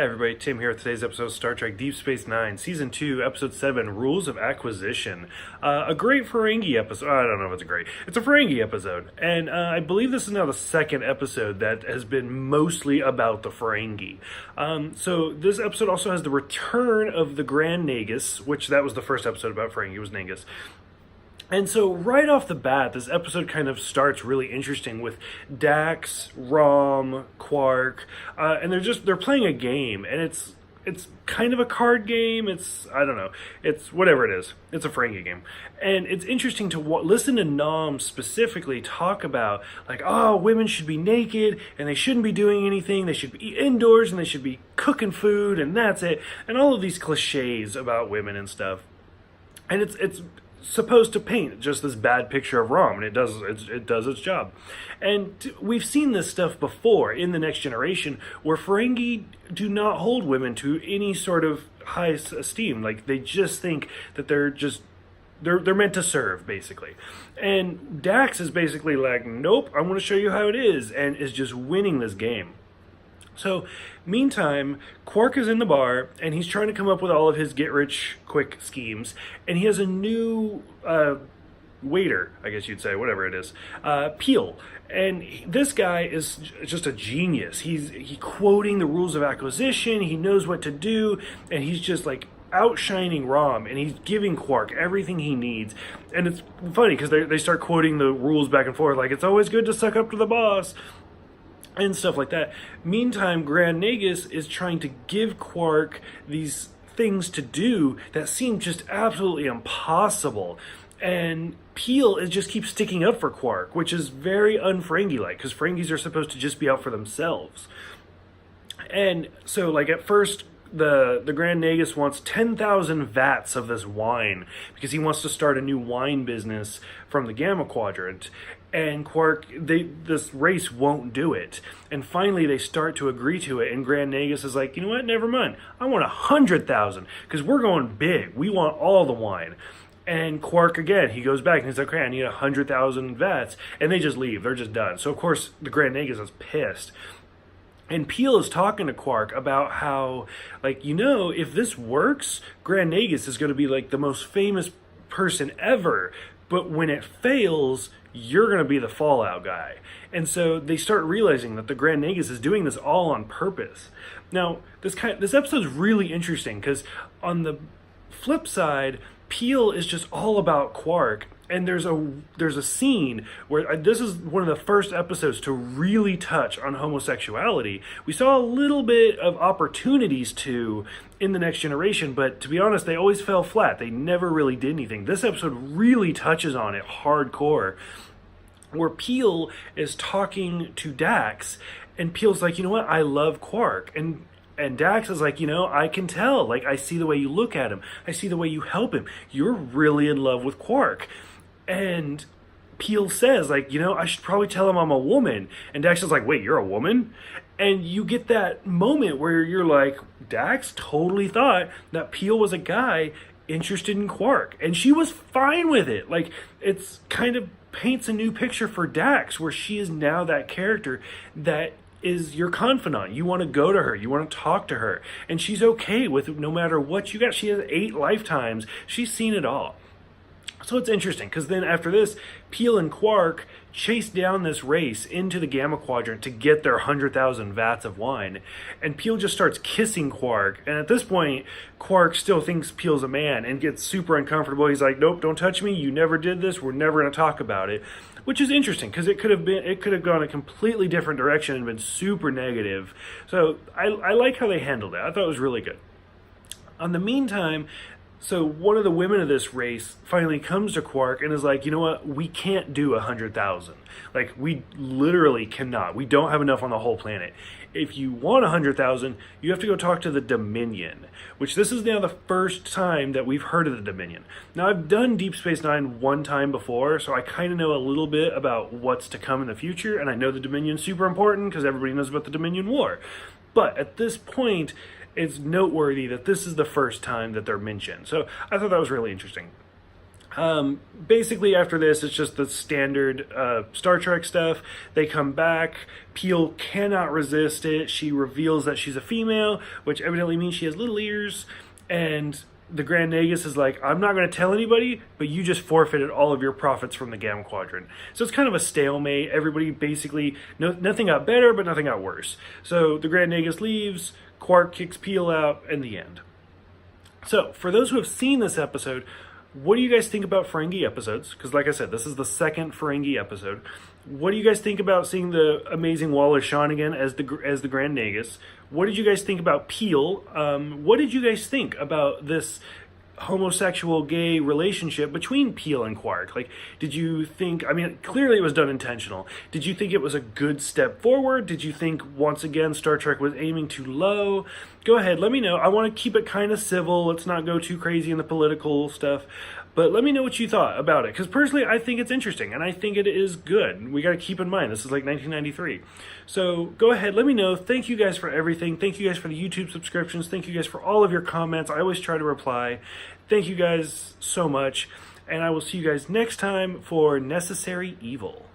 Hey everybody, Tim here with today's episode of Star Trek Deep Space Nine, Season 2, Episode 7, Rules of Acquisition. A great Ferengi episode. I don't know if it's great. It's a Ferengi episode. And I believe this is now the second episode that has been mostly about the Ferengi. So this episode also has the return of the Grand Negus, which that was the first episode about Ferengi, was Negus. And so right off the bat, this episode kind of starts really interesting with Dax, Rom, Quark, and they're playing a game, and it's kind of a card game. I don't know, it's whatever it is. It's a Ferengi game, and it's interesting to listen to Nom specifically talk about like, oh, women should be naked and they shouldn't be doing anything. They should be indoors and they should be cooking food, and that's it. And all of these cliches about women and stuff, and it's supposed to paint just this bad picture of Rom, and it does its job. And we've seen this stuff before in the Next Generation, where Ferengi do not hold women to any sort of high esteem. Like, they just think that they're meant to serve, basically. And Dax is basically like, nope, I want to show you how it is, and is just winning this game. So, meantime, Quark is in the bar, and he's trying to come up with all of his get-rich-quick schemes, and he has a new waiter, I guess you'd say, whatever it is, Peel. And this guy is just a genius. He's quoting the rules of acquisition, he knows what to do, and he's just like outshining Rom, and he's giving Quark everything he needs. And it's funny, because they start quoting the rules back and forth, like, it's always good to suck up to the boss, and stuff like that. Meantime, Grand Negus is trying to give Quark these things to do that seem just absolutely impossible. And Peel just keeps sticking up for Quark, which is very un-Ferengi-like, because Ferengis are supposed to just be out for themselves. And so, like, at first, the Grand Negus wants 10,000 vats of this wine, because he wants to start a new wine business from the Gamma Quadrant. And Quark, this race won't do it. And finally, they start to agree to it. And Grand Negus is like, you know what? Never mind. I want 100,000, because we're going big. We want all the wine. And Quark, again, he goes back and he's like, okay, I need 100,000 vats. And they just leave. They're just done. So, of course, the Grand Negus is pissed. And Peel is talking to Quark about how, like, you know, if this works, Grand Negus is going to be, like, the most famous person ever. But when it fails, you're going to be the fallout guy. And so they start realizing that the Grand Negus is doing this all on purpose. Now, this episode's really interesting, because on the flip side, Peel is just all about Quark. And there's a scene where this is one of the first episodes to really touch on homosexuality. We saw a little bit of opportunities in the Next Generation, but to be honest, they always fell flat. They never really did anything. This episode really touches on it hardcore, where Peel is talking to Dax, and Peel's like, you know what, I love Quark. And Dax is like, you know, I can tell. Like, I see the way you look at him. I see the way you help him. You're really in love with Quark. And Peel says, like, you know, I should probably tell him I'm a woman. And Dax is like, wait, you're a woman? And you get that moment where you're like, Dax totally thought that Peel was a guy interested in Quark. And she was fine with it. Like, it's kind of paints a new picture for Dax, where she is now that character that is your confidant. You want to go to her. You want to talk to her. And she's okay with it no matter what you got. She has 8 lifetimes. She's seen it all. So it's interesting, because then after this, Peel and Quark chase down this race into the Gamma Quadrant to get their 100,000 vats of wine. And Peel just starts kissing Quark. And at this point, Quark still thinks Peel's a man and gets super uncomfortable. He's like, nope, don't touch me. You never did this. We're never going to talk about it. Which is interesting, because it could have gone a completely different direction and been super negative. So I like how they handled it. I thought it was really good. On the meantime, so one of the women of this race finally comes to Quark and is like, you know what, we can't do 100,000. Like, we literally cannot. We don't have enough on the whole planet. If you want 100,000, you have to go talk to the Dominion, which this is now the first time that we've heard of the Dominion. Now, I've done Deep Space Nine one time before, so I kind of know a little bit about what's to come in the future, and I know the Dominion's super important because everybody knows about the Dominion War. But at this point, it's noteworthy that this is the first time that they're mentioned. So I thought that was really interesting. Basically, after this, it's just the standard Star Trek stuff. They come back. Peel cannot resist it. She reveals that she's a female, which evidently means she has little ears. And the Grand Negus is like, I'm not going to tell anybody, but you just forfeited all of your profits from the Gamma Quadrant. So it's kind of a stalemate. Everybody basically, nothing got better, but nothing got worse. So the Grand Negus leaves, Quark kicks Peel out, and the end. So, for those who have seen this episode, what do you guys think about Ferengi episodes? Because like I said, this is the second Ferengi episode. What do you guys think about seeing the amazing Wallace Shawn again as the Grand Negus? What did you guys think about Peel? What did you guys think about this homosexual gay relationship between Peel and Quark? Like, did you think, I mean, clearly it was done intentional. Did you think it was a good step forward? Did you think, once again, Star Trek was aiming too low? Go ahead, let me know. I want to keep it kind of civil. Let's not go too crazy in the political stuff. But let me know what you thought about it. Because personally, I think it's interesting. And I think it is good. We got to keep in mind, this is like 1993. So go ahead, let me know. Thank you guys for everything. Thank you guys for the YouTube subscriptions. Thank you guys for all of your comments. I always try to reply. Thank you guys so much. And I will see you guys next time for Necessary Evil.